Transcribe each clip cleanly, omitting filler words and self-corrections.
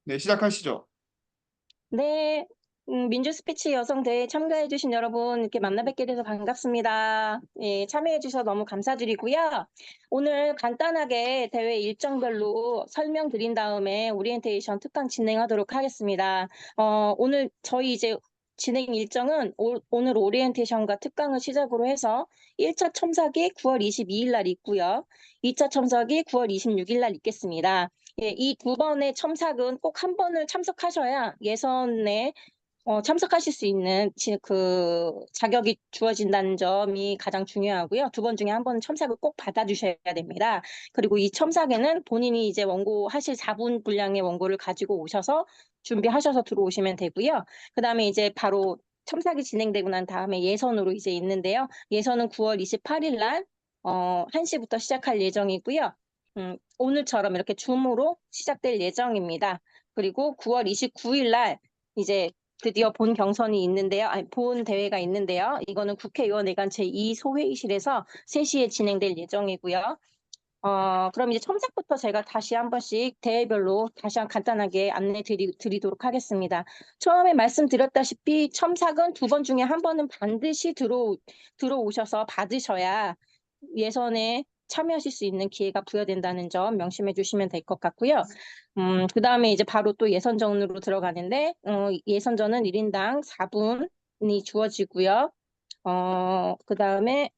네, 시작하시죠. 네, 민주 스피치 여성대회 참가해주신 여러분, 이렇게 만나 뵙게 돼서 반갑습니다. 예, 참여해주셔서 너무 감사드리고요. 오늘 간단하게 대회 일정별로 설명드린 다음에 오리엔테이션 특강 진행하도록 하겠습니다. 오늘 저희 이제 진행 일정은 오늘 오리엔테이션과 특강을 시작으로 해서 1차 첨삭이 9월 22일 날 있고요. 2차 첨삭이 9월 26일 날 있겠습니다. 예, 이 두 번의 첨삭은 꼭 한 번을 참석하셔야 예선에 참석하실 수 있는 그 자격이 주어진다는 점이 가장 중요하고요. 두 번 중에 한 번은 첨삭을 꼭 받아주셔야 됩니다. 그리고 이 첨삭에는 본인이 이제 원고 하실 4분 분량의 원고를 가지고 오셔서 준비하셔서 들어오시면 되고요. 그다음에 이제 바로 첨삭이 진행되고 난 다음에 예선으로 이제 있는데요. 예선은 9월 28일 날 1시부터 시작할 예정이고요. 오늘처럼 이렇게 줌으로 시작될 예정입니다. 그리고 9월 29일 날 이제 드디어 본 경선이 있는데요. 아니, 본 대회가 있는데요. 이거는 국회의원회관 제2소회의실에서 3시에 진행될 예정이고요. 그럼 이제 첨삭부터 제가 다시 한 번씩 대회별로 다시 간단하게 드리도록 하겠습니다. 처음에 말씀드렸다시피 첨삭은 두 번 중에 한 번은 반드시 들어오셔서 받으셔야 예선에 참여하실 수 있는 기회가 부여된다는 점 명심해 주시면 될 것 같고요. 그다음에 이제 바로 또 예선전으로 들어가는데, 예선전은 1인당 4분이 주어지고요. 그다음에,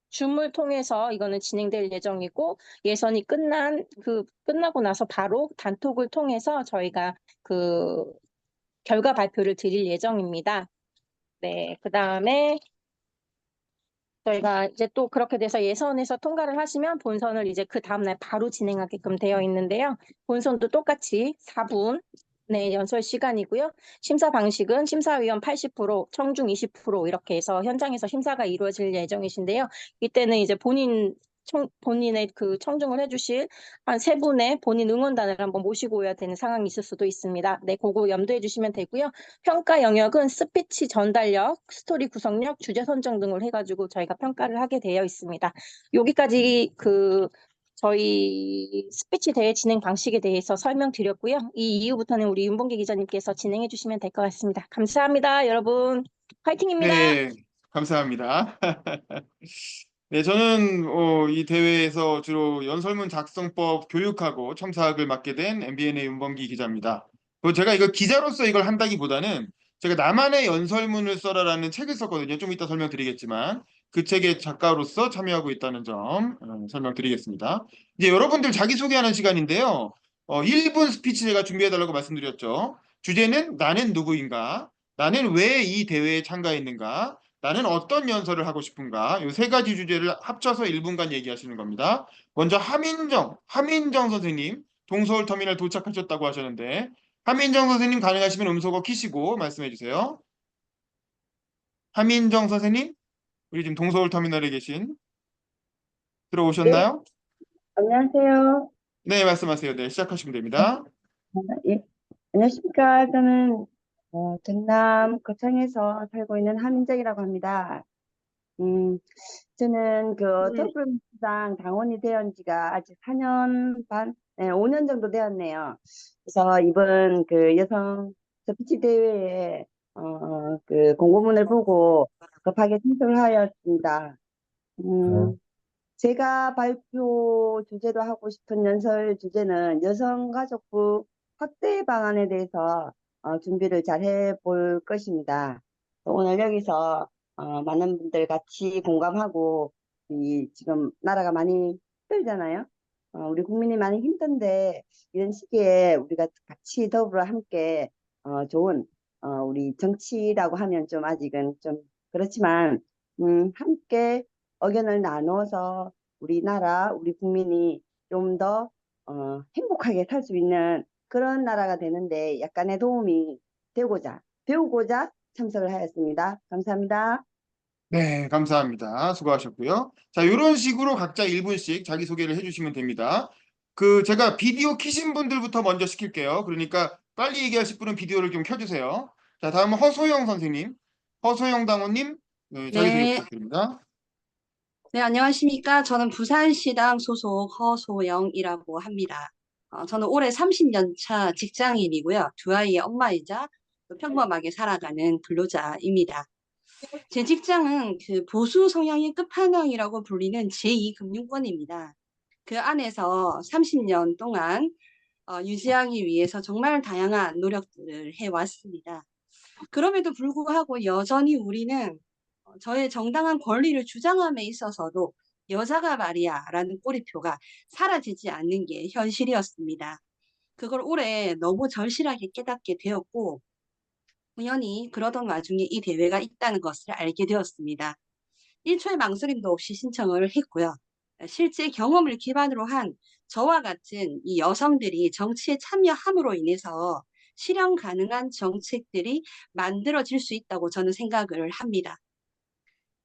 줌을 통해서 이거는 진행될 예정이고, 예선이 끝나고 나서 바로 단톡을 통해서 저희가 그 결과 발표를 드릴 예정입니다. 네, 그다음에 저희가 이제 또 그렇게 돼서 예선에서 통과를 하시면 본선을 이제 그 다음날 바로 진행하게끔 되어 있는데요. 본선도 똑같이 4분 네, 연설 시간이고요. 심사 방식은 심사위원 80%, 청중 20% 이렇게 해서 현장에서 심사가 이루어질 예정이신데요. 이때는 이제 본인의 그 청중을 해주실 한 세 분의 본인 응원단을 한번 모시고 오야 되는 상황이 있을 수도 있습니다. 네, 그거 염두해 주시면 되고요. 평가 영역은 스피치 전달력, 스토리 구성력, 주제 선정 등을 해가지고 저희가 평가를 하게 되어 있습니다. 여기까지 저희 스피치 대회 진행 방식에 대해서 설명드렸고요. 이 이후부터는 우리 윤봉기 기자님께서 진행해 주시면 될 것 같습니다. 감사합니다, 여러분. 화이팅입니다. 네, 감사합니다. 네, 저는 이 대회에서 주로 연설문 작성법 교육하고 첨삭을 맡게 된 MBN의 윤범기 기자입니다. 제가 이거 기자로서 이걸 한다기보다는 제가 나만의 연설문을 써라라는 책을 썼거든요. 좀 이따 설명드리겠지만 그 책의 작가로서 참여하고 있다는 점 설명드리겠습니다. 이제 여러분들 자기소개하는 시간인데요. 1분 스피치 제가 준비해달라고 말씀드렸죠. 주제는 나는 누구인가? 나는 왜 이 대회에 참가했는가? 나는 어떤 연설을 하고 싶은가? 이 세 가지 주제를 합쳐서 1분간 얘기하시는 겁니다. 먼저 하민정 선생님, 동서울 터미널 도착하셨다고 하셨는데, 하민정 선생님 가능하시면 음소거 키시고 말씀해 주세요. 하민정 선생님, 우리 지금 동서울 터미널에 계신, 네, 들어오셨나요? 안녕하세요. 네, 말씀하세요. 네, 시작하시면 됩니다. 예, 안녕하십니까. 저는 전남 거창에서 살고 있는 함인정이라고 합니다. 음, 저는 더불어민주당 당원이 되은 지가 아직 4년 반, 5년 정도 되었네요. 그래서 이번 여성 스피치 대회에 공고문을 보고 급하게 신청을 하였습니다. 음, 제가 발표 주제로 하고 싶은 연설 주제는 여성가족부 확대 방안에 대해서 준비를 잘 해볼 것입니다. 오늘 여기서 많은 분들 같이 공감하고 지금 나라가 많이 힘들잖아요. 우리 국민이 많이 힘든데 이런 시기에 우리가 같이 더불어 함께 좋은 우리 정치라고 하면 좀 아직은 좀 그렇지만 함께 의견을 나눠서 우리나라, 우리 국민이 좀 더 행복하게 살 수 있는 그런 나라가 되는데 약간의 도움이 배우고자 참석을 하였습니다. 감사합니다. 네, 감사합니다. 수고하셨고요. 자, 이런 식으로 각자 1분씩 자기소개를 해주시면 됩니다. 제가 비디오 켜신 분들부터 먼저 시킬게요. 그러니까 빨리 얘기하실 분은 비디오를 좀 켜주세요. 자, 다음은 허소영 선생님, 허소영 당원님, 네, 자기소개 네, 부탁드립니다. 네, 안녕하십니까. 저는 부산시당 소속 허소영이라고 합니다. 저는 올해 30년 차 직장인이고요. 두 아이의 엄마이자 또 평범하게 살아가는 근로자입니다. 제 직장은 그 보수 성향의 끝판왕이라고 불리는 제2금융권입니다. 그 안에서 30년 동안 유지하기 위해서 정말 다양한 노력들을 해왔습니다. 그럼에도 불구하고 여전히 우리는 저의 정당한 권리를 주장함에 있어서도 여자가 말이야 라는 꼬리표가 사라지지 않는 게 현실이었습니다. 그걸 올해 너무 절실하게 깨닫게 되었고 우연히 그러던 와중에 이 대회가 있다는 것을 알게 되었습니다. 1초의 망설임도 없이 신청을 했고요. 실제 경험을 기반으로 한 저와 같은 이 여성들이 정치에 참여함으로 인해서 실현 가능한 정책들이 만들어질 수 있다고 저는 생각을 합니다.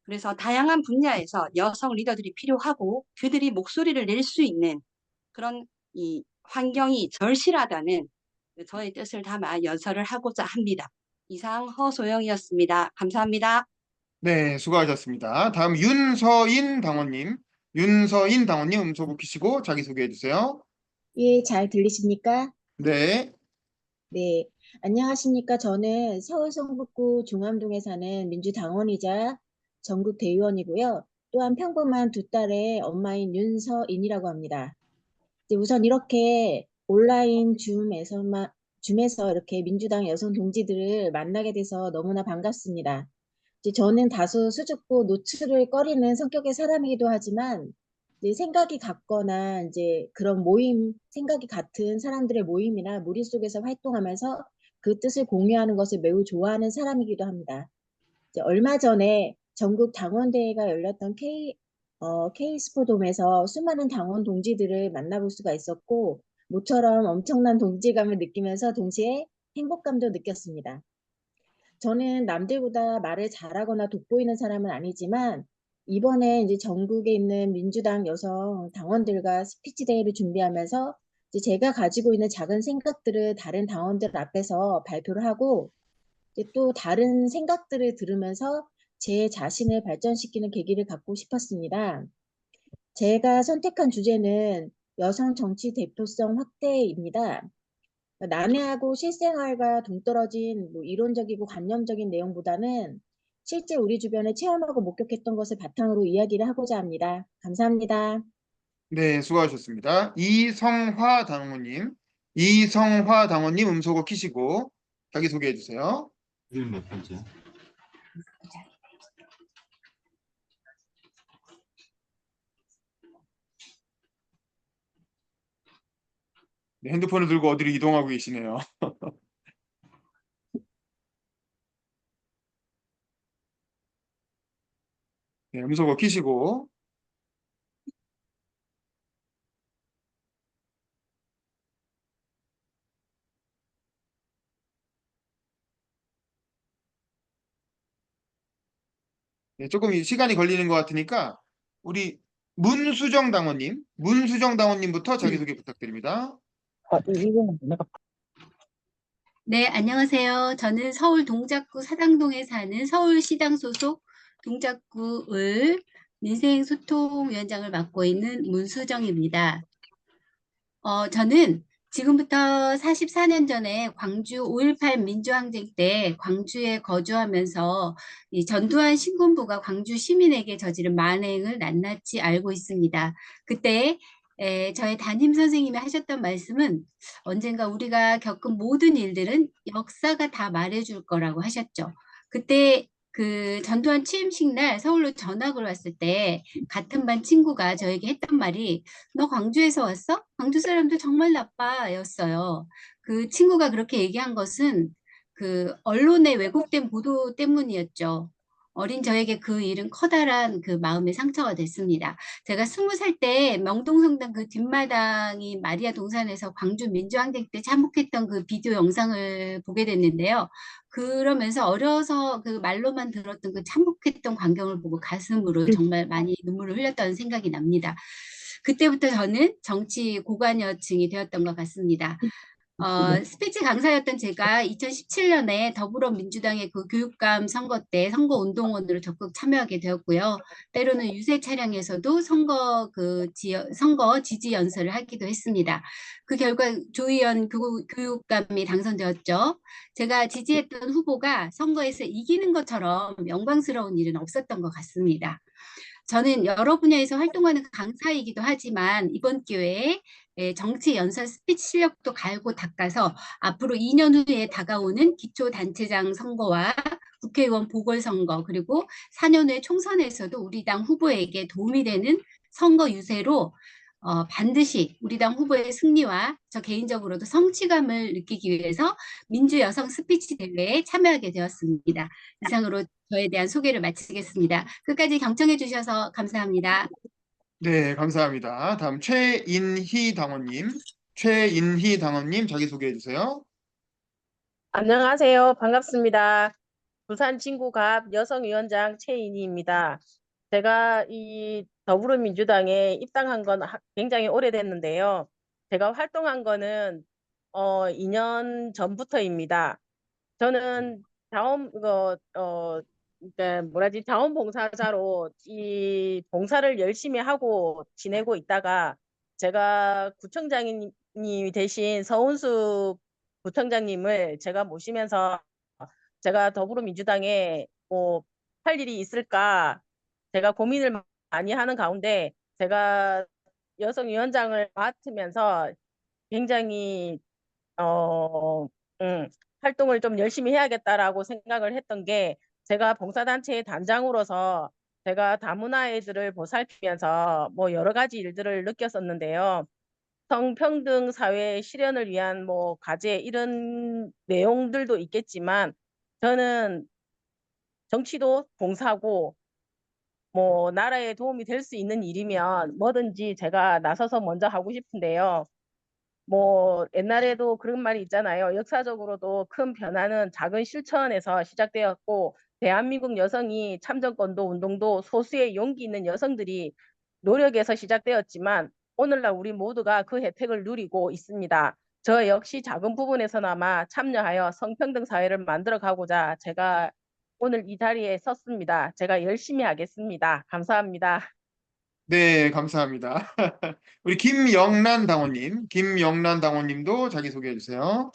그래서 다양한 분야에서 여성 리더들이 필요하고 그들이 목소리를 낼 수 있는 그런 이 환경이 절실하다는 저의 뜻을 담아 연설을 하고자 합니다. 이상 허소영이었습니다. 감사합니다. 네, 수고하셨습니다. 다음 윤서인 당원님. 윤서인 당원님 음소거 키시고 자기소개해 주세요. 예, 잘 들리십니까? 네, 네, 안녕하십니까? 저는 서울 성북구 종암동에 사는 민주당원이자 전국 대의원이고요. 또한 평범한 두 딸의 엄마인 윤서인이라고 합니다. 이제 우선 이렇게 온라인 줌에서 이렇게 민주당 여성 동지들을 만나게 돼서 너무나 반갑습니다. 이제 저는 다소 수줍고 노출을 꺼리는 성격의 사람이기도 하지만 이제 생각이 같거나 이제 그런 생각이 같은 사람들의 모임이나 무리 속에서 활동하면서 그 뜻을 공유하는 것을 매우 좋아하는 사람이기도 합니다. 이제 얼마 전에 전국 당원대회가 열렸던 K스포돔에서 수많은 당원 동지들을 만나볼 수가 있었고 모처럼 엄청난 동질감을 느끼면서 동시에 행복감도 느꼈습니다. 저는 남들보다 말을 잘하거나 돋보이는 사람은 아니지만 이번에 이제 전국에 있는 민주당 여성 당원들과 스피치 대회를 준비하면서 이제 제가 가지고 있는 작은 생각들을 다른 당원들 앞에서 발표를 하고 이제 또 다른 생각들을 들으면서 제 자신을 발전시키는 계기를 갖고 싶었습니다. 제가 선택한 주제는 여성 정치 대표성 확대입니다. 난해하고 실생활과 동떨어진 이론적이고 관념적인 내용보다는 실제 우리 주변에 체험하고 목격했던 것을 바탕으로 이야기를 하고자 합니다. 감사합니다. 네, 수고하셨습니다. 이성화 당원님. 이성화 당원님 음소거 키시고 자기소개해 주세요. 몇 번째? 네, 핸드폰을 들고 어디로 이동하고 계시네요. 네, 음소거 키시고. 네, 조금 시간이 걸리는 것 같으니까 우리 문수정 당원님부터 자기소개 부탁드립니다. 네, 안녕하세요. 저는 서울 동작구 사당동에 사는 서울시당 소속 동작구을 민생소통위원장을 맡고 있는 문수정입니다. 저는 지금부터 44년 전에 광주 5.18 민주항쟁 때 광주에 거주하면서 이 전두환 신군부가 광주 시민에게 저지른 만행을 낱낱이 알고 있습니다. 그때 저의 담임 선생님이 하셨던 말씀은 언젠가 우리가 겪은 모든 일들은 역사가 다 말해줄 거라고 하셨죠. 그때 그 전두환 취임식 날 서울로 전학을 왔을 때 같은 반 친구가 저에게 했던 말이 너 광주에서 왔어? 광주 사람들 정말 나빠 였어요. 그 친구가 그렇게 얘기한 것은 그 언론의 왜곡된 보도 때문이었죠. 어린 저에게 그 일은 커다란 그 마음의 상처가 됐습니다. 제가 20살 때 명동성당 그 뒷마당이 마리아 동산에서 광주 민주항쟁 때 참혹했던 그 비디오 영상을 보게 됐는데요. 그러면서 어려서 그 말로만 들었던 그 참혹했던 광경을 보고 가슴으로 정말 많이 눈물을 흘렸다는 생각이 납니다. 그때부터 저는 정치 고관여층이 되었던 것 같습니다. 스피치 강사였던 제가 2017년에 더불어민주당의 그 교육감 선거 때 선거운동원으로 적극 참여하게 되었고요. 때로는 유세 차량에서도 선거 지지 연설을 하기도 했습니다. 그 결과 조희연 교육감이 당선되었죠. 제가 지지했던 후보가 선거에서 이기는 것처럼 영광스러운 일은 없었던 것 같습니다. 저는 여러 분야에서 활동하는 강사이기도 하지만 이번 기회에 정치 연설 스피치 실력도 갈고 닦아서 앞으로 2년 후에 다가오는 기초단체장 선거와 국회의원 보궐선거 그리고 4년 후에 총선에서도 우리 당 후보에게 도움이 되는 선거 유세로 반드시 우리 당 후보의 승리와 저 개인적으로도 성취감을 느끼기 위해서 민주여성 스피치 대회에 참여하게 되었습니다. 이상으로 저에 대한 소개를 마치겠습니다. 끝까지 경청해 주셔서 감사합니다. 네, 감사합니다. 다음 최인희 당원님. 최인희 당원님 자기소개해 주세요. 안녕하세요. 반갑습니다. 부산 진구갑 여성위원장 최인희입니다. 제가 이 더불어민주당에 입당한 건 굉장히 오래됐는데요. 제가 활동한 거는 2년 전부터입니다. 저는 자원봉사자로 이 봉사를 열심히 하고 지내고 있다가 제가 구청장이 대신 서운수 구청장님을 제가 모시면서 제가 더불어민주당에 뭐 할 일이 있을까 제가 고민을 많이 하는 가운데 제가 여성위원장을 맡으면서 굉장히 어, 활동을 좀 열심히 해야겠다라고 생각을 했던 게 제가 봉사단체의 단장으로서 제가 다문화 아이들을 보살피면서 뭐 여러 가지 일들을 느꼈었는데요. 성평등 사회 실현을 위한 뭐 과제 이런 내용들도 있겠지만 저는 정치도 봉사고 뭐 나라에 도움이 될 수 있는 일이면 뭐든지 제가 나서서 먼저 하고 싶은데요. 뭐 옛날에도 그런 말이 있잖아요. 역사적으로도 큰 변화는 작은 실천에서 시작되었고 대한민국 여성이 참정권도 운동도 소수의 용기 있는 여성들이 노력에서 시작되었지만 오늘날 우리 모두가 그 혜택을 누리고 있습니다. 저 역시 작은 부분에서나마 참여하여 성평등 사회를 만들어 가고자 제가 오늘 이 자리에 섰습니다. 제가 열심히 하겠습니다. 감사합니다. 네, 감사합니다. 우리 김영란 당원님. 김영란 당원님도 자기소개해 주세요.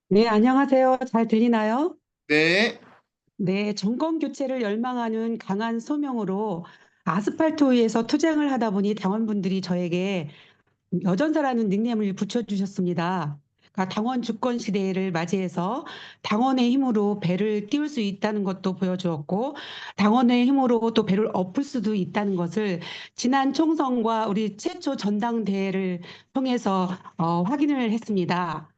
네, 안녕하세요. 잘 들리나요? 네. 네, 정권 교체를 열망하는 강한 소명으로 아스팔트 위에서 투쟁을 하다 보니 당원분들이 저에게 여전사라는 닉네임을 붙여주셨습니다. 그러니까 당원 주권 시대를 맞이해서 당원의 힘으로 배를 띄울 수 있다는 것도 보여주었고, 당원의 힘으로 또 배를 엎을 수도 있다는 것을 지난 총선과 우리 최초 전당대회를 통해서 확인을 했습니다.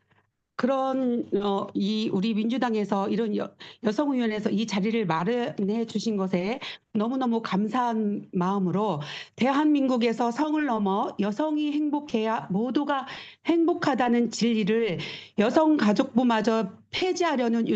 그런 이 우리 민주당에서 이런 여성의원에서 이 자리를 마련해 주신 것에 너무너무 감사한 마음으로 대한민국에서 성을 넘어 여성이 행복해야 모두가 행복하다는 진리를 여성가족부마저 폐지하려는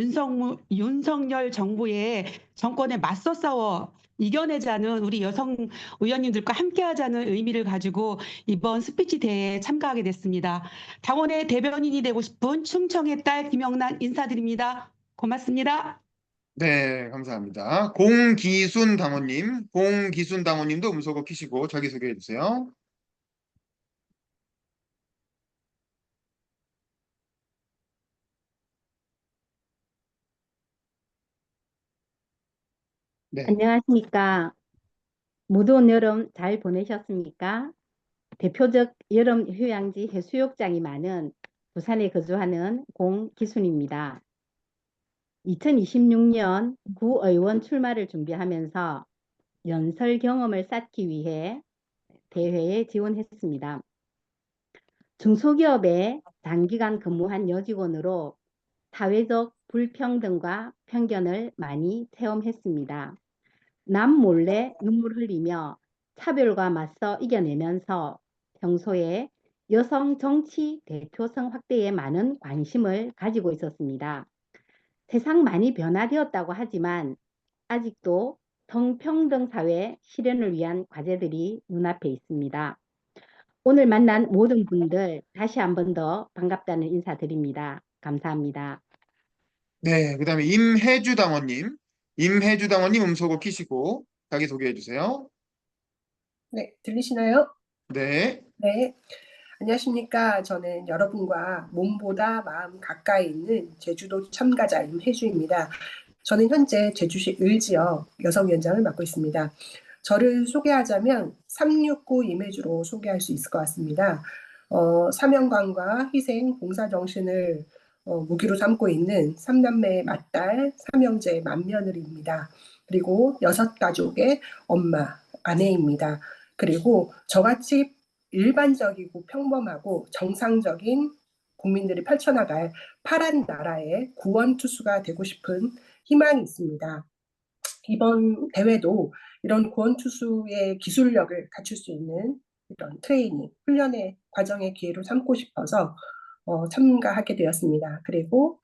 윤석열 정부의 정권에 맞서 싸워 이겨내자는 우리 여성 의원님들과 함께하자는 의미를 가지고 이번 스피치 대회에 참가하게 됐습니다. 당원의 대변인이 되고 싶은 충청의 딸 김영란 인사드립니다. 고맙습니다. 네, 감사합니다. 공기순 당원님. 공기순 당원님도 음소거 키시고 자기소개해 주세요. 네. 안녕하십니까. 무더운 여름 잘 보내셨습니까? 대표적 여름 휴양지 해수욕장이 많은 부산에 거주하는 공기순입니다. 2026년 구의원 출마를 준비하면서 연설 경험을 쌓기 위해 대회에 지원했습니다. 중소기업에 단기간 근무한 여직원으로 사회적 불평등과 편견을 많이 체험했습니다. 남 몰래 눈물 흘리며 차별과 맞서 이겨내면서 평소에 여성 정치 대표성 확대에 많은 관심을 가지고 있었습니다. 세상 많이 변화되었다고 하지만 아직도 성평등 사회 실현을 위한 과제들이 눈앞에 있습니다. 오늘 만난 모든 분들 다시 한 번 더 반갑다는 인사드립니다. 감사합니다. 네, 그다음에 임혜주 당원님. 임혜주 당원님 음소거 키시고 자기소개해 주세요. 네, 들리시나요? 네. 네, 안녕하십니까. 저는 여러분과 몸보다 마음 가까이 있는 제주도 참가자 임혜주입니다. 저는 현재 제주시 을지역 여성위원장을 맡고 있습니다. 저를 소개하자면 369 임혜주로 소개할 수 있을 것 같습니다. 사명감과 희생, 봉사정신을 무기로 삼고 있는 삼남매의 맏딸, 삼형제의 맏며느리입니다. 그리고 6가족의 엄마, 아내입니다. 그리고 저같이 일반적이고 평범하고 정상적인 국민들이 펼쳐나갈 파란 나라의 구원투수가 되고 싶은 희망이 있습니다. 이번 대회도 이런 구원투수의 기술력을 갖출 수 있는 이런 트레이닝, 훈련의 과정의 기회로 삼고 싶어서 참가하게 되었습니다. 그리고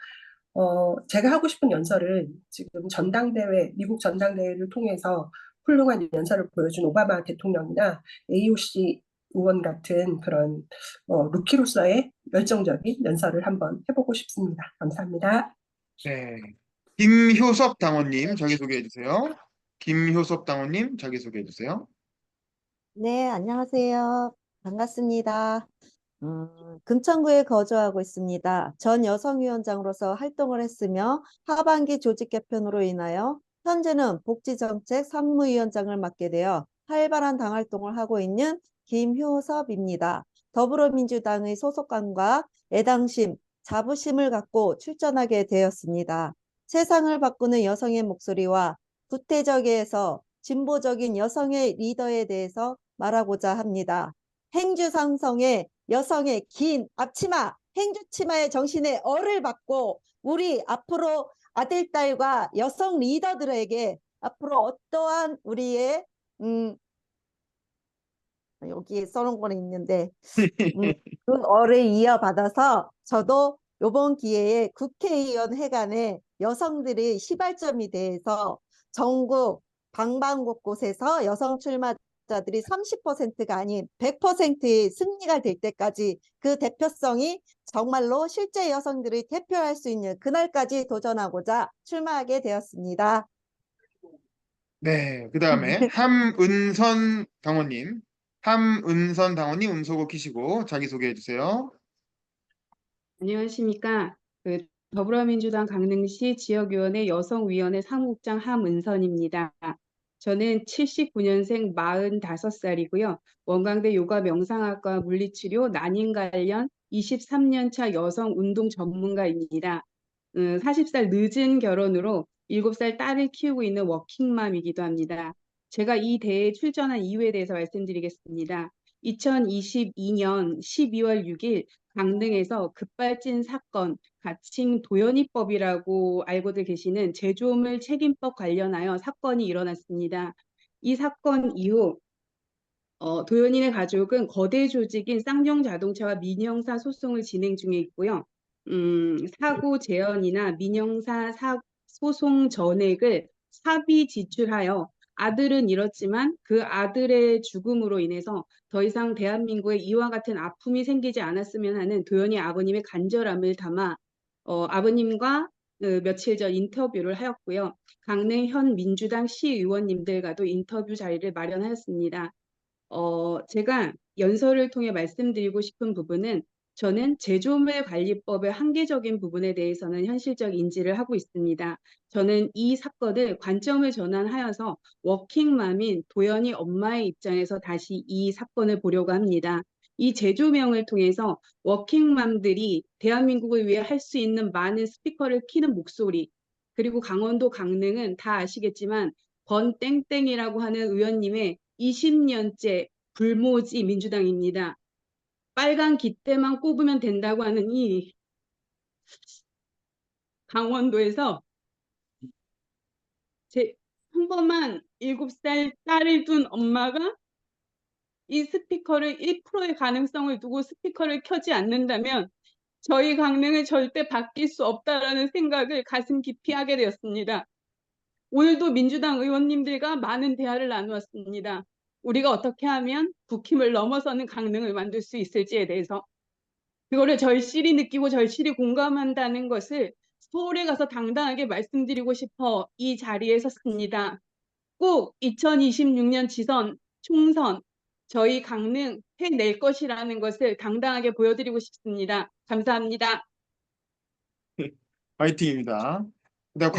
제가 하고 싶은 연설은 지금 전당대회, 미국 전당대회를 통해서 훌륭한 연설을 보여준 오바마 대통령이나 AOC 의원 같은 그런 루키로서의 열정적인 연설을 한번 해보고 싶습니다. 감사합니다. 네. 김효섭 당원님 자기소개해 주세요. 김효섭 당원님 자기소개해 주세요. 네, 안녕하세요. 반갑습니다. 금천구에 거주하고 있습니다. 전 여성위원장으로서 활동을 했으며 하반기 조직 개편으로 인하여 현재는 복지정책 상무위원장을 맡게 되어 활발한 당활동을 하고 있는 김효섭입니다. 더불어민주당의 소속감과 애당심, 자부심을 갖고 출전하게 되었습니다. 세상을 바꾸는 여성의 목소리와 구태적에서 진보적인 여성의 리더에 대해서 말하고자 합니다. 행주상성의 여성의 긴 앞치마, 행주치마의 정신에 얼을 받고 우리 앞으로 아들, 딸과 여성 리더들에게 앞으로 어떠한 우리의 여기에 써놓은 거는 있는데 그 얼을 이어받아서 저도 이번 기회에 국회의원 회관에 여성들의 시발점이 대해서 전국 방방곳곳에서 여성 출마자들이 30%가 아닌 100%의 승리가 될 때까지 그 대표성이 정말로 실제 여성들을 대표할 수 있는 그날까지 도전하고자 출마하게 되었습니다. 네, 그다음에 함은선 당원님. 함은선 당원님 음소거 키시고 자기소개해 주세요. 안녕하십니까. 더불어민주당 강릉시 지역위원회 여성위원회 사무국장 함은선입니다. 저는 79년생 45살이고요. 원광대 요가 명상학과 물리치료 난임 관련 23년차 여성 운동 전문가입니다. 40살 늦은 결혼으로 7살 딸을 키우고 있는 워킹맘이기도 합니다. 제가 이 대회에 출전한 이유에 대해서 말씀드리겠습니다. 2022년 12월 6일 강릉에서 급발진 사건, 가칭 도연이법이라고 알고들 계시는 제조물 책임법 관련하여 사건이 일어났습니다. 이 사건 이후 도연인의 가족은 거대 조직인 쌍용자동차와 민형사 소송을 진행 중에 있고요. 사고 재현이나 민형사 소송 전액을 사비 지출하여 아들은 잃었지만 그 아들의 죽음으로 인해서 더 이상 대한민국에 이와 같은 아픔이 생기지 않았으면 하는 도연이 아버님의 간절함을 담아 아버님과 며칠 전 인터뷰를 하였고요. 강릉 현 민주당 시의원님들과도 인터뷰 자리를 마련하였습니다. 제가 연설을 통해 말씀드리고 싶은 부분은 저는 제조물 관리법의 한계적인 부분에 대해서는 현실적 인지를 하고 있습니다. 저는 이 사건을 관점을 전환하여서 워킹맘인 도연이 엄마의 입장에서 다시 이 사건을 보려고 합니다. 이 제조명을 통해서 워킹맘들이 대한민국을 위해 할 수 있는 많은 스피커를 키는 목소리, 그리고 강원도 강릉은 다 아시겠지만 권땡땡이라고 하는 의원님의 20년째 불모지 민주당입니다. 빨간 깃대만 꼽으면 된다고 하는 이 강원도에서 제 평범한 7살 딸을 둔 엄마가 이 스피커를 1%의 가능성을 두고 스피커를 켜지 않는다면 저희 강릉은 절대 바뀔 수 없다라는 생각을 가슴 깊이 하게 되었습니다. 오늘도 민주당 의원님들과 많은 대화를 나누었습니다. 우리가 어떻게 하면 국힘을 넘어서는 강릉을 만들 수 있을지에 대해서 그거를 절실히 느끼고 절실히 공감한다는 것을 서울에 가서 당당하게 말씀드리고 싶어 이 자리에 섰습니다. 꼭 2026년 지선, 총선, 저희 강릉 해낼 것이라는 것을 당당하게 보여드리고 싶습니다. 감사합니다. 파이팅입니다. 그다음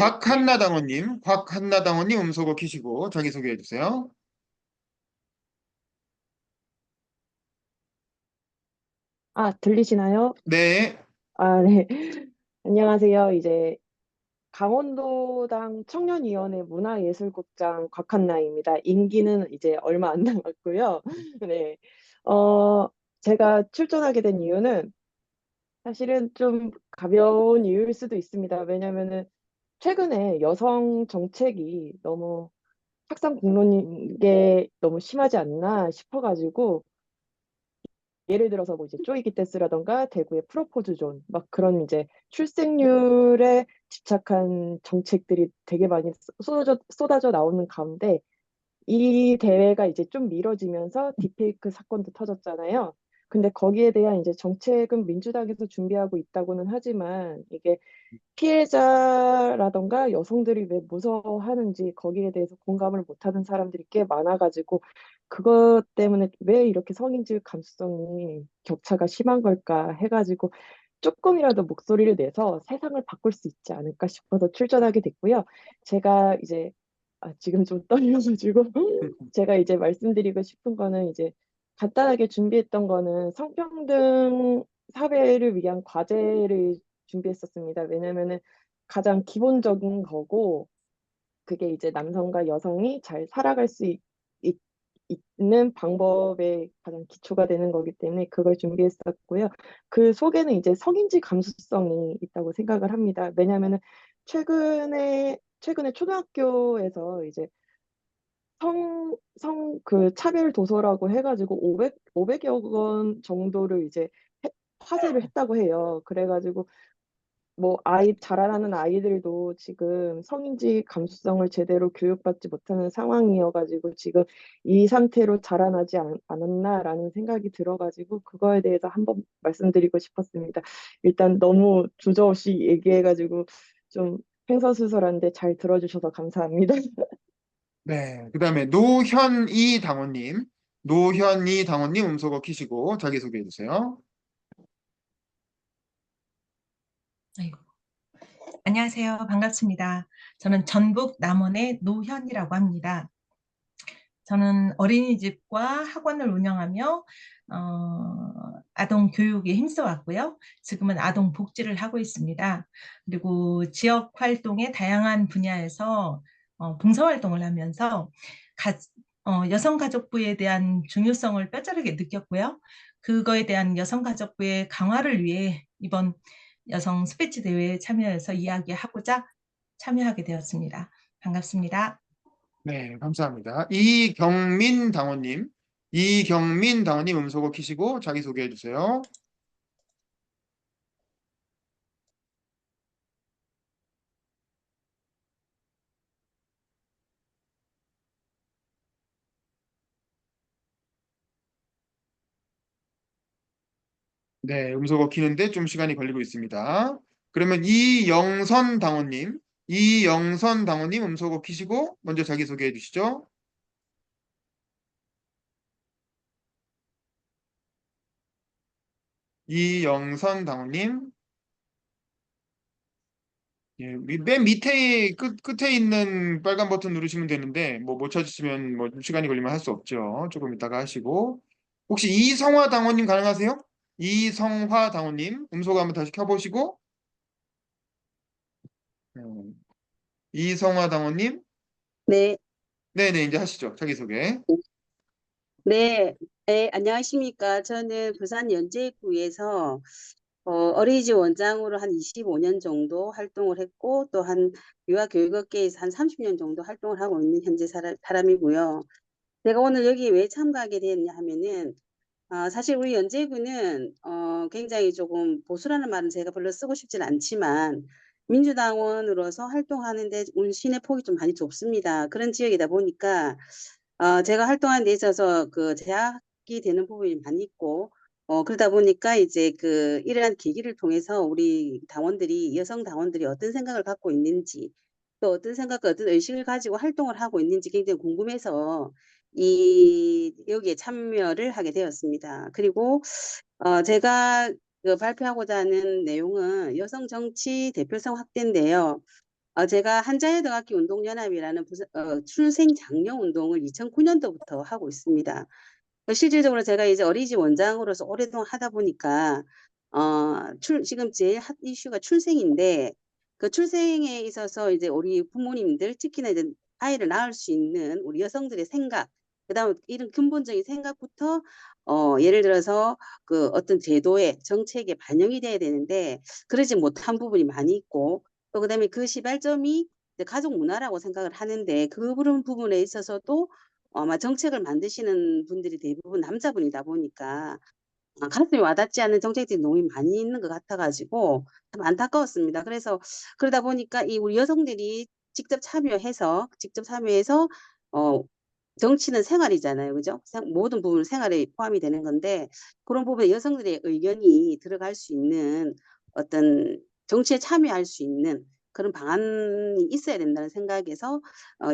네. 곽한나당원님 음소거 키시고 자기소개해 주세요. 들리시나요? 네. 네. 안녕하세요. 이제 강원도당 청년위원회 문화예술국장 곽한나입니다. 임기는 이제 얼마 안 남았고요. 네. 제가 출전하게 된 이유는 사실은 좀 가벼운 이유일 수도 있습니다. 왜냐면은 최근에 여성 정책이 너무 학상 공론인 게 너무 심하지 않나 싶어가지고 예를 들어서 뭐 이제 쪼이기 댄스라던가 대구의 프로포즈 존 막 그런 이제 출생률에 집착한 정책들이 되게 많이 쏟아져 나오는 가운데 이 대회가 이제 좀 미뤄지면서 딥페이크 사건도 터졌잖아요. 근데 거기에 대한 이제 정책은 민주당에서 준비하고 있다고는 하지만 이게 피해자라던가 여성들이 왜 무서워하는지 거기에 대해서 공감을 못하는 사람들이 꽤 많아가지고 그것 때문에 왜 이렇게 성인지 감수성이 격차가 심한 걸까 해가지고 조금이라도 목소리를 내서 세상을 바꿀 수 있지 않을까 싶어서 출전하게 됐고요. 제가 이제 지금 좀 떨려가지고 제가 이제 말씀드리고 싶은 거는 이제 간단하게 준비했던 거는 성평등 사회를 위한 과제를 준비했었습니다. 왜냐면은 가장 기본적인 거고 그게 이제 남성과 여성이 잘 살아갈 수 있는 방법의 가장 기초가 되는 거기 때문에 그걸 준비했었고요. 그 속에는 이제 성인지 감수성이 있다고 생각을 합니다. 왜냐면은 최근에 초등학교에서 이제 그 차별 도서라고 해가지고 500여 권 정도를 이제 화제를 했다고 해요. 그래가지고 뭐 자라나는 아이들도 지금 성인지 감수성을 제대로 교육받지 못하는 상황이어가지고 지금 이 상태로 자라나지 않았나라는 생각이 들어가지고 그거에 대해서 한번 말씀드리고 싶었습니다. 일단 너무 주저없이 얘기해가지고 좀 횡설수설한데 잘 들어주셔서 감사합니다. 네. 그다음에 노현이 당원님 음소거 키시고 자기소개해 주세요. 아이고. 안녕하세요. 반갑습니다. 저는 전북 남원의 노현이라고 합니다. 저는 어린이집과 학원을 운영하며 아동 교육에 힘써왔고요. 지금은 아동 복지를 하고 있습니다. 그리고 지역 활동의 다양한 분야에서 봉사활동을 하면서 여성가족부에 대한 중요성을 뼈저리게 느꼈고요. 그거에 대한 여성가족부의 강화를 위해 이번 여성 스피치 대회에 참여해서 이야기하고자 참여하게 되었습니다. 반갑습니다. 네, 감사합니다. 이경민 당원님 음소거 키시고 자기소개해 주세요. 네, 음소거 키는데 좀 시간이 걸리고 있습니다. 그러면 이영선 당원님 음소거 키시고 먼저 자기소개해 주시죠. 이영선 당원님. 예, 맨 밑에 끝에 있는 빨간 버튼 누르시면 되는데 뭐 못 찾으시면 뭐 시간이 걸리면 할 수 없죠. 조금 이따가 하시고 혹시 이성화 당원님 가능하세요? 이성화 당원님 음소거 한번 다시 켜보시고 이성화 당원님 네, 네네 이제 하시죠. 자기소개. 네, 네, 안녕하십니까. 저는 부산 연제구에서 어린이집 원장으로 한 25년 정도 활동을 했고, 또 한 유아교육업계에서 한 30년 정도 활동을 하고 있는 현재 사람이고요. 제가 오늘 여기 왜 참가하게 됐냐 하면은, 사실 우리 연제구는 굉장히 조금 보수라는 말은 제가 별로 쓰고 싶진 않지만, 민주당원으로서 활동하는데 운신의 폭이 좀 많이 좁습니다. 그런 지역이다 보니까 제가 활동하는 데 있어서 그 제약이 되는 부분이 많이 있고, 그러다 보니까 이제 그 이러한 계기를 통해서 우리 당원들이, 여성 당원들이 어떤 생각을 갖고 있는지, 또 어떤 생각과 어떤 의식을 가지고 활동을 하고 있는지 굉장히 궁금해서 여기에 참여를 하게 되었습니다. 그리고 제가 그 발표하고자 하는 내용은 여성 정치 대표성 확대인데요. 제가 한자여등학교 운동연합이라는 출생 장려 운동을 2009년도부터 하고 있습니다. 실질적으로 제가 이제 어린이집 원장으로서 오랫동안 하다 보니까 지금 제일 핫 이슈가 출생인데, 그 출생에 있어서 이제 우리 부모님들, 특히나 이제 아이를 낳을 수 있는 우리 여성들의 생각, 그다음 이런 근본적인 생각부터 예를 들어서 그 어떤 제도에, 정책에 반영이 돼야 되는데 그러지 못한 부분이 많이 있고, 또 그다음에 그 시발점이 이제 가족 문화라고 생각을 하는데, 그런 부분에 있어서도 아마 정책을 만드시는 분들이 대부분 남자분이다 보니까 가슴에 와닿지 않는 정책들이 너무 많이 있는 것 같아가지고 참 안타까웠습니다. 그래서 그러다 보니까 이 우리 여성들이 직접 참여해서 정치는 생활이잖아요, 그죠? 모든 부분 생활에 포함이 되는 건데, 그런 부분에 여성들의 의견이 들어갈 수 있는, 어떤 정치에 참여할 수 있는 그런 방안이 있어야 된다는 생각에서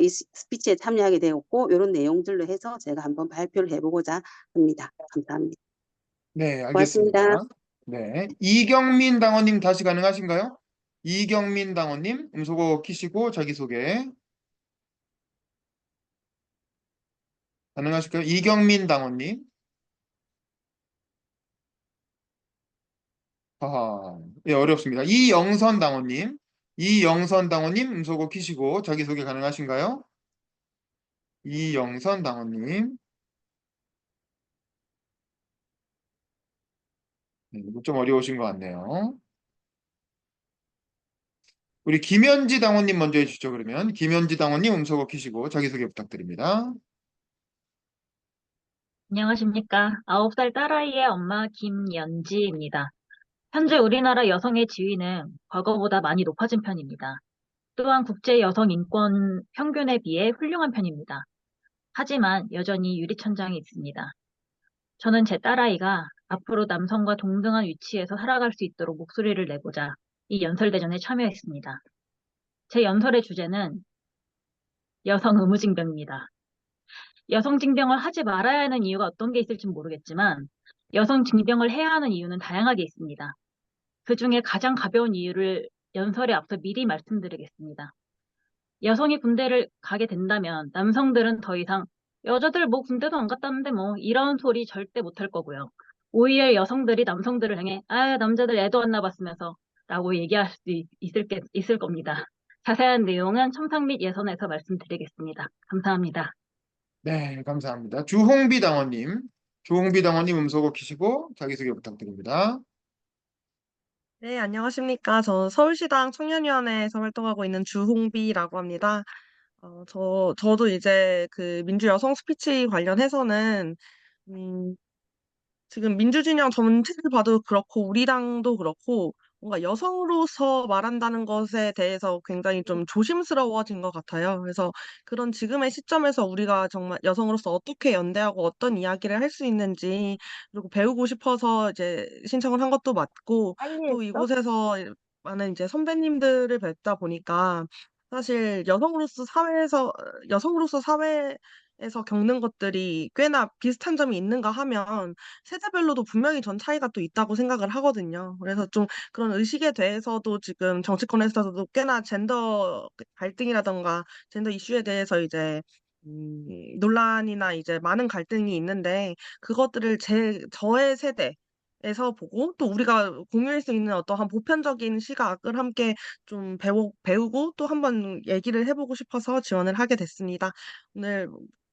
이 스피치에 참여하게 되었고, 이런 내용들로 해서 제가 한번 발표를 해보고자 합니다. 감사합니다. 네, 고맙습니다. 알겠습니다. 네, 이경민 당원님 다시 가능하신가요? 이경민 당원님 음소거 키시고 자기소개 가능하실까요? 이경민 당원님. 예, 어렵습니다. 이영선 당원님 음소거 키시고 자기소개 가능하신가요? 이영선 당원님. 네, 이거 좀 어려우신 것 같네요. 우리 김현지 당원님 먼저 해주시죠, 그러면. 김현지 당원님 음소거 키시고 자기소개 부탁드립니다. 안녕하십니까. 9살 딸아이의 엄마 김연지입니다. 현재 우리나라 여성의 지위는 과거보다 많이 높아진 편입니다. 또한 국제 여성 인권 평균에 비해 훌륭한 편입니다. 하지만 여전히 유리천장이 있습니다. 저는 제 딸아이가 앞으로 남성과 동등한 위치에서 살아갈 수 있도록 목소리를 내고자 이 연설대전에 참여했습니다. 제 연설의 주제는 여성 의무징병입니다. 여성 징병을 하지 말아야 하는 이유가 어떤 게 있을지 모르겠지만 여성 징병을 해야 하는 이유는 다양하게 있습니다. 그 중에 가장 가벼운 이유를 연설에 앞서 미리 말씀드리겠습니다. 여성이 군대를 가게 된다면 남성들은 더 이상 여자들 뭐 군대도 안 갔다는데 뭐 이런 소리 절대 못할 거고요. 오히려 여성들이 남성들을 향해 아 남자들 애도 안 낳았으면서 라고 얘기할 수 있을 겁니다. 자세한 내용은 첨삭 및 예선에서 말씀드리겠습니다. 감사합니다. 네, 감사합니다. 주홍비 당원님 음소거 키시고 자기소개 부탁드립니다. 네, 안녕하십니까. 저 서울시당 청년위원회에서 활동하고 있는 주홍비라고 합니다. 저도 이제 그 민주여성 스피치 관련해서는, 음, 지금 민주진영 전체를 봐도 그렇고, 우리 당도 그렇고, 뭔가 여성으로서 말한다는 것에 대해서 굉장히 좀 조심스러워진 것 같아요. 그래서 그런 지금의 시점에서 우리가 정말 여성으로서 어떻게 연대하고 어떤 이야기를 할 수 있는지, 그리고 배우고 싶어서 이제 신청을 한 것도 맞고, 빨리 또 했어? 이곳에서 많은 이제 선배님들을 뵙다 보니까, 사실 여성으로서 사회에서 겪는 것들이 꽤나 비슷한 점이 있는가 하면, 세대별로도 분명히 전 차이가 또 있다고 생각을 하거든요. 그래서 좀 그런 의식에 대해서도 지금 정치권에서도 꽤나 젠더 갈등이라던가 젠더 이슈에 대해서 이제 논란이나 이제 많은 갈등이 있는데, 그것들을 저의 세대에서 보고 또 우리가 공유할 수 있는 어떠한 보편적인 시각을 함께 좀 배우고 또 한번 얘기를 해보고 싶어서 지원을 하게 됐습니다. 오늘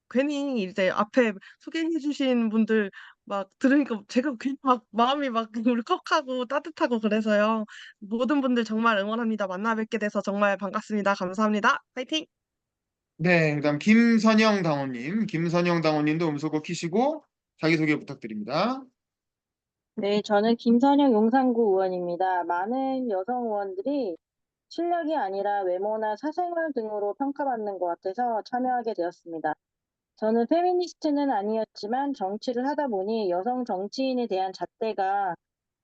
괜히 이제 앞에 소개해 주신 분들 막 들으니까 제가 괜히 막 마음이 막 울컥하고 따뜻하고 그래서요. 모든 분들 정말 응원합니다. 만나 뵙게 돼서 정말 반갑습니다. 감사합니다. 파이팅! 네, 그다음 김선영 당원님도 음소거 키시고 자기소개 부탁드립니다. 네, 저는 김선영 용산구 의원입니다. 많은 여성 의원들이 실력이 아니라 외모나 사생활 등으로 평가받는 것 같아서 참여하게 되었습니다. 저는 페미니스트는 아니었지만 정치를 하다 보니 여성 정치인에 대한 잣대가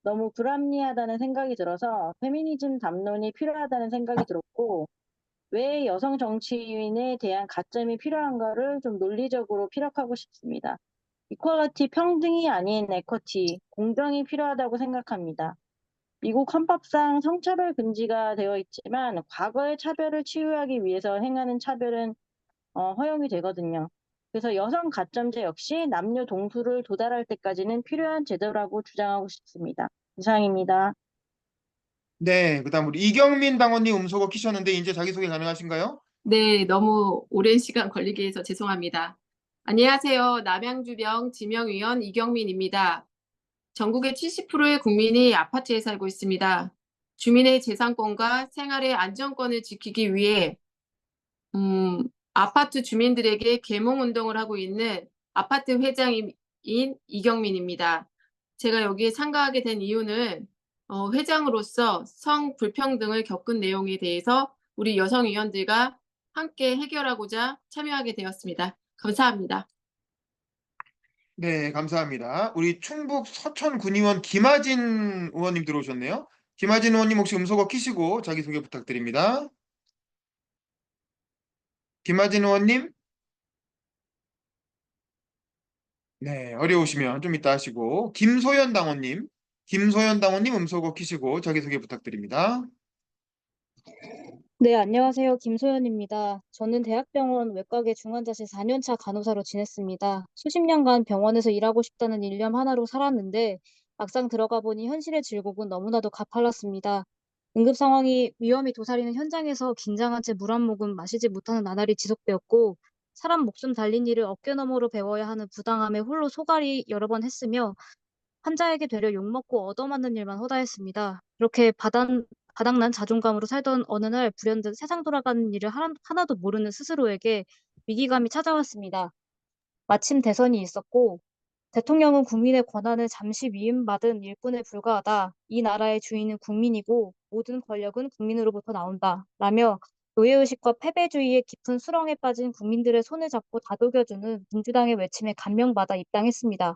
너무 불합리하다는 생각이 들어서 페미니즘 담론이 필요하다는 생각이 들었고, 왜 여성 정치인에 대한 가점이 필요한가를 좀 논리적으로 피력하고 싶습니다. 이퀄러티, 평등이 아닌 에쿼티, 공정이 필요하다고 생각합니다. 미국 헌법상 성차별 금지가 되어 있지만 과거의 차별을 치유하기 위해서 행하는 차별은 허용이 되거든요. 그래서 여성 가점제 역시 남녀 동수를 도달할 때까지는 필요한 제도라고 주장하고 싶습니다. 이상입니다. 네, 그다음 우리 이경민 당원님 음소거 키셨는데 이제 자기소개 가능하신가요? 네, 너무 오랜 시간 걸리게 해서 죄송합니다. 안녕하세요. 남양주병 지명위원 이경민입니다. 전국의 70%의 국민이 아파트에 살고 있습니다. 주민의 재산권과 생활의 안정권을 지키기 위해 아파트 주민들에게 계몽운동을 하고 있는 아파트 회장인 이경민입니다. 제가 여기에 참가하게 된 이유는 회장으로서 성불평등을 겪은 내용에 대해서 우리 여성위원들과 함께 해결하고자 참여하게 되었습니다. 감사합니다. 네, 감사합니다. 우리 충북 서천 군의원 김하진 의원님 들어오셨네요. 김하진 의원님 혹시 음소거 키시고 자기소개 부탁드립니다. 김하진 의원님? 네, 어려우시면 좀 이따 하시고 김소연 당원님 음소거 키시고 자기소개 부탁드립니다. 네, 안녕하세요. 김소연입니다. 저는 대학병원 외과계 중환자실 4년차 간호사로 지냈습니다. 수십 년간 병원에서 일하고 싶다는 일념 하나로 살았는데 막상 들어가 보니 현실의 질곡은 너무나도 가팔랐습니다. 응급 상황이 위험이 도사리는 현장에서 긴장한 채 물 한 모금 마시지 못하는 나날이 지속되었고 사람 목숨 달린 일을 어깨너머로 배워야 하는 부당함에 홀로 소갈이 여러 번 했으며 환자에게 되려 욕먹고 얻어맞는 일만 허다했습니다. 그렇게 바닥난 자존감으로 살던 어느 날 불현듯 세상 돌아가는 일을 하나도 모르는 스스로에게 위기감이 찾아왔습니다. 마침 대선이 있었고 대통령은 국민의 권한을 잠시 위임받은 일꾼에 불과하다. 이 나라의 주인은 국민이고 모든 권력은 국민으로부터 나온다. 라며 노예의식과 패배주의의 깊은 수렁에 빠진 국민들의 손을 잡고 다독여주는 민주당의 외침에 감명받아 입당했습니다.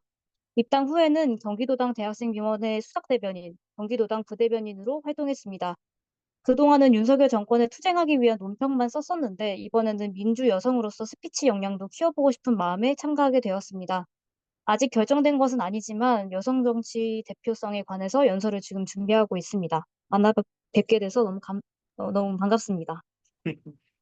입당 후에는 경기도당 대학생위원회 수석대변인, 경기도당 부대변인으로 활동했습니다. 그동안은 윤석열 정권에 투쟁하기 위한 논평만 썼었는데 이번에는 민주 여성으로서 스피치 역량도 키워보고 싶은 마음에 참가하게 되었습니다. 아직 결정된 것은 아니지만 여성 정치 대표성에 관해서 연설을 지금 준비하고 있습니다. 만나 뵙게 돼서 너무 반갑습니다.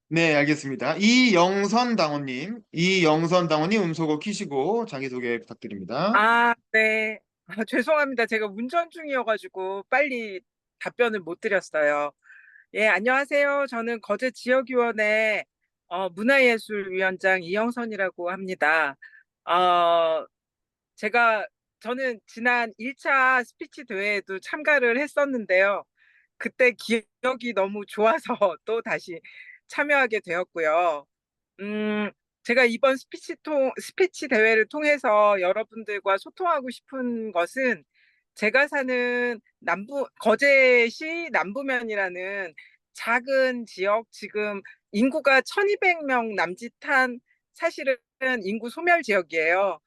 네, 알겠습니다. 이영선 당원님 음소거 키시고 자기소개 부탁드립니다. 네. 죄송합니다. 제가 운전 중이어가지고 빨리 답변을 못 드렸어요. 예, 안녕하세요. 저는 거제 지역위원회 문화예술위원장 이영선이라고 합니다. 저는 지난 1차 스피치 대회에도 참가를 했었는데요. 그때 기억이 너무 좋아서 또 다시 참여하게 되었고요. 제가 이번 스피치 대회를 통해서 여러분들과 소통하고 싶은 것은 제가 사는 거제시 남부면이라는 작은 지역, 지금 인구가 1200명 남짓한 사실은 인구 소멸 지역이에요.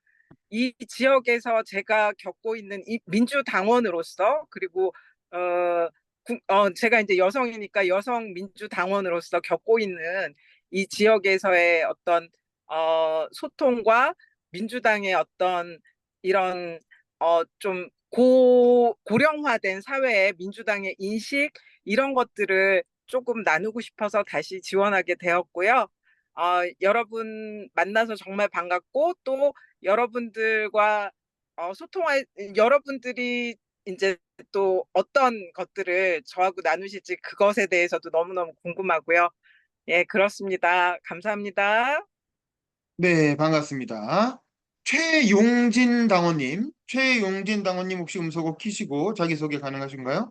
이 지역에서 제가 겪고 있는 이 민주당원으로서 그리고 제가 이제 여성이니까 여성 민주당원으로서 겪고 있는 이 지역에서의 어떤 소통과 민주당의 어떤 이런 좀 고령화된 사회의 민주당의 인식 이런 것들을 조금 나누고 싶어서 다시 지원하게 되었고요. 여러분 만나서 정말 반갑고 또 여러분들과 여러분들이 이제 또 어떤 것들을 저하고 나누실지 그것에 대해서도 너무너무 궁금하고요. 예, 그렇습니다. 감사합니다. 네, 반갑습니다. 최용진 당원님 혹시 음소거 키시고 자기소개 가능하신가요?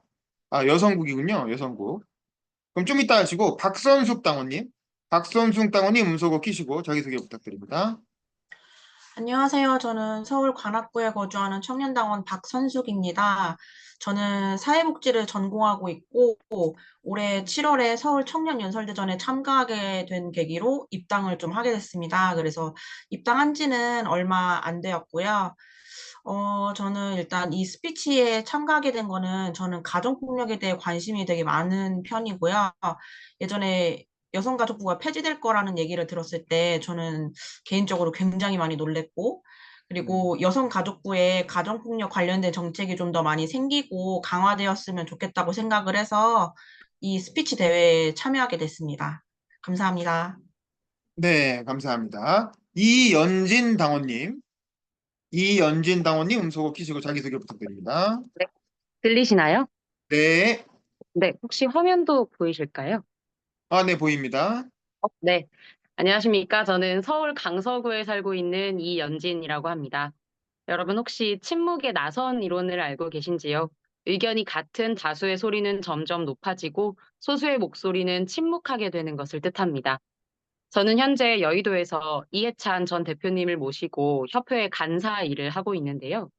여성국이군요, 여성국. 그럼 좀 이따 하시고 박선숙 당원님 음소거 키시고 자기소개 부탁드립니다. 안녕하세요. 저는 서울 관악구에 거주하는 청년당원 박선숙입니다. 저는 사회복지를 전공하고 있고, 올해 7월에 서울 청년연설대전에 참가하게 된 계기로 입당을 좀 하게 됐습니다. 그래서 입당한 지는 얼마 안 되었고요. 저는 일단 이 스피치에 참가하게 된 거는 저는 가정폭력에 대해 관심이 되게 많은 편이고요. 예전에 여성가족부가 폐지될 거라는 얘기를 들었을 때 저는 개인적으로 굉장히 많이 놀랬고, 그리고 여성가족부에 가정폭력 관련된 정책이 좀 더 많이 생기고 강화되었으면 좋겠다고 생각을 해서 이 스피치 대회에 참여하게 됐습니다. 감사합니다. 네, 감사합니다. 이연진 당원님 음소거 키시고 자기소개 부탁드립니다. 네, 들리시나요? 네, 네, 혹시 화면도 보이실까요? 네, 보입니다. 네, 안녕하십니까. 저는 서울 강서구에 살고 있는 이연진이라고 합니다. 여러분 혹시 침묵의 나선 이론을 알고 계신지요? 의견이 같은 다수의 소리는 점점 높아지고 소수의 목소리는 침묵하게 되는 것을 뜻합니다. 저는 현재 여의도에서 이해찬 전 대표님을 모시고 협회의 간사 일을 하고 있는데요.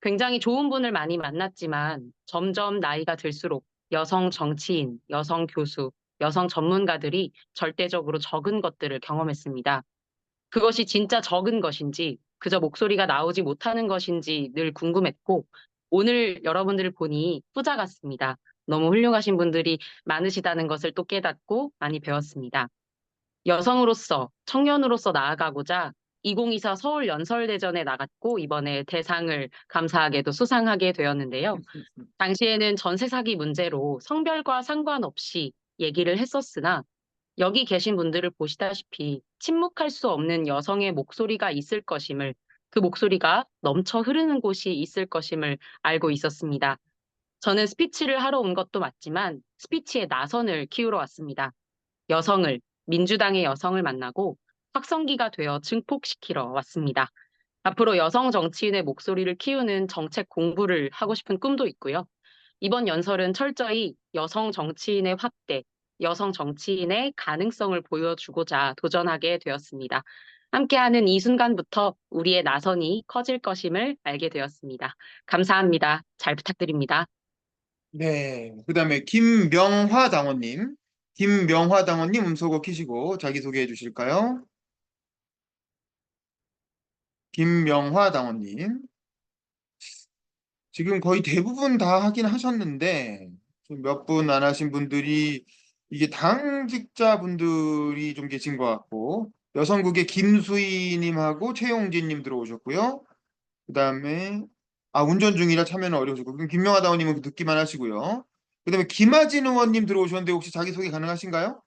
굉장히 좋은 분을 많이 만났지만 점점 나이가 들수록 여성 정치인, 여성 교수, 여성 전문가들이 절대적으로 적은 것들을 경험했습니다. 그것이 진짜 적은 것인지, 그저 목소리가 나오지 못하는 것인지 늘 궁금했고, 오늘 여러분들을 보니 후자 같습니다. 너무 훌륭하신 분들이 많으시다는 것을 또 깨닫고 많이 배웠습니다. 여성으로서, 청년으로서 나아가고자 2024 서울 연설대전에 나갔고 이번에 대상을 감사하게도 수상하게 되었는데요. 당시에는 전세 사기 문제로 성별과 상관없이 얘기를 했었으나 여기 계신 분들을 보시다시피 침묵할 수 없는 여성의 목소리가 있을 것임을, 그 목소리가 넘쳐 흐르는 곳이 있을 것임을 알고 있었습니다. 저는 스피치를 하러 온 것도 맞지만 스피치의 나선을 키우러 왔습니다. 여성을, 민주당의 여성을 만나고 확성기가 되어 증폭시키러 왔습니다. 앞으로 여성 정치인의 목소리를 키우는 정책 공부를 하고 싶은 꿈도 있고요. 이번 연설은 철저히 여성 정치인의 확대, 여성 정치인의 가능성을 보여주고자 도전하게 되었습니다. 함께하는 이 순간부터 우리의 나선이 커질 것임을 알게 되었습니다. 감사합니다. 잘 부탁드립니다. 네, 그다음에 김명화 당원님. 김명화 당원님 음소거 키시고 자기소개해 주실까요? 김명화 당원님. 지금 거의 대부분 다 하긴 하셨는데 몇 분 안 하신 분들이 이게 당직자분들이 좀 계신 것 같고 여성국의 김수희님하고 최용진님 들어오셨고요. 그다음에 운전 중이라 참여는 어려우시고 그럼 김명하 당원님은 듣기만 하시고요. 그다음에 김하진 의원님 들어오셨는데 혹시 자기소개 가능하신가요?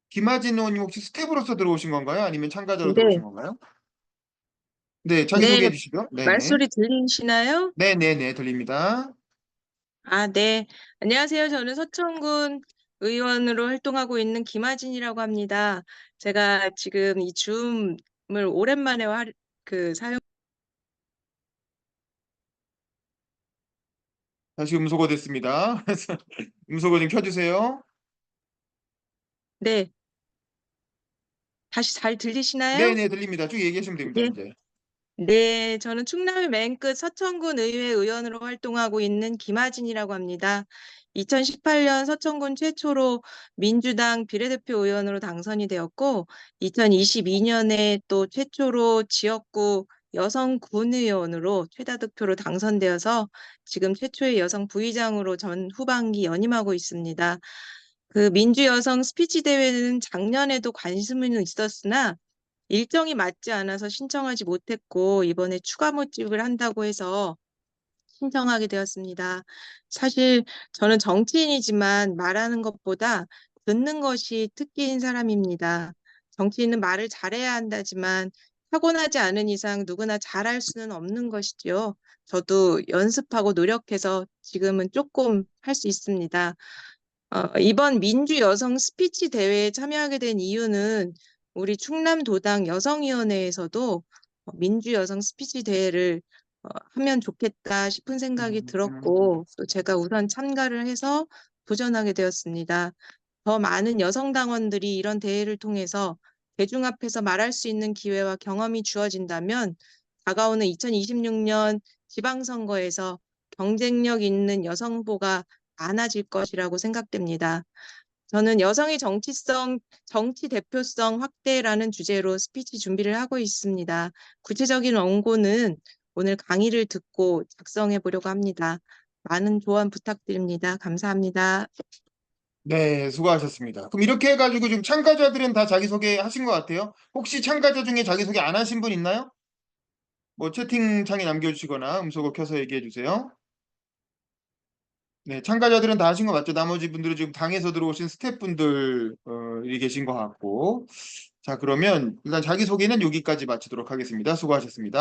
김하진 의원님 혹시 스텝으로서 들어오신 건가요? 아니면 참가자로 네, 들어오신 건가요? 네, 자기소개해 네, 주시죠. 네네. 말소리 들리시나요? 네네네, 들립니다. 네. 안녕하세요. 저는 서천군 의원으로 활동하고 있는 김하진이라고 합니다. 제가 지금 이 줌을 오랜만에 사용. 다시 음소거 됐습니다. 음소거 좀 켜주세요. 네. 다시 잘 들리시나요? 네네, 들립니다. 쭉 얘기하시면 됩니다, 네. 이제. 네, 저는 충남의 맨 끝 서천군 의회 의원으로 활동하고 있는 김하진이라고 합니다. 2018년 서천군 최초로 민주당 비례대표 의원으로 당선이 되었고, 2022년에 또 최초로 지역구 여성 군의원으로 최다 득표로 당선되어서 지금 최초의 여성 부의장으로 전 후반기 연임하고 있습니다. 그 민주여성 스피치 대회는 작년에도 관심은 있었으나 일정이 맞지 않아서 신청하지 못했고 이번에 추가 모집을 한다고 해서 신청하게 되었습니다. 사실 저는 정치인이지만 말하는 것보다 듣는 것이 특기인 사람입니다. 정치인은 말을 잘해야 한다지만 타고나지 않은 이상 누구나 잘할 수는 없는 것이죠. 저도 연습하고 노력해서 지금은 조금 할 수 있습니다. 이번 민주여성 스피치 대회에 참여하게 된 이유는 우리 충남도당 여성위원회에서도 민주여성 스피치 대회를 하면 좋겠다 싶은 생각이 들었고 또 제가 우선 참가를 해서 도전하게 되었습니다. 더 많은 여성 당원들이 이런 대회를 통해서 대중 앞에서 말할 수 있는 기회와 경험이 주어진다면 다가오는 2026년 지방선거에서 경쟁력 있는 여성 후보가 많아질 것이라고 생각됩니다. 저는 여성의 정치 대표성 확대라는 주제로 스피치 준비를 하고 있습니다. 구체적인 원고는 오늘 강의를 듣고 작성해 보려고 합니다. 많은 조언 부탁드립니다. 감사합니다. 네, 수고하셨습니다. 그럼 이렇게 해가지고 지금 참가자들은 다 자기소개 하신 것 같아요. 혹시 참가자 중에 자기소개 안 하신 분 있나요? 뭐 채팅창에 남겨주시거나 음소거 켜서 얘기해 주세요. 네, 참가자들은 다 하신 거 맞죠? 나머지 분들은 지금 당에서 들어오신 스태프분들이 계신 것 같고. 자, 그러면 일단 자기소개는 여기까지 마치도록 하겠습니다. 수고하셨습니다.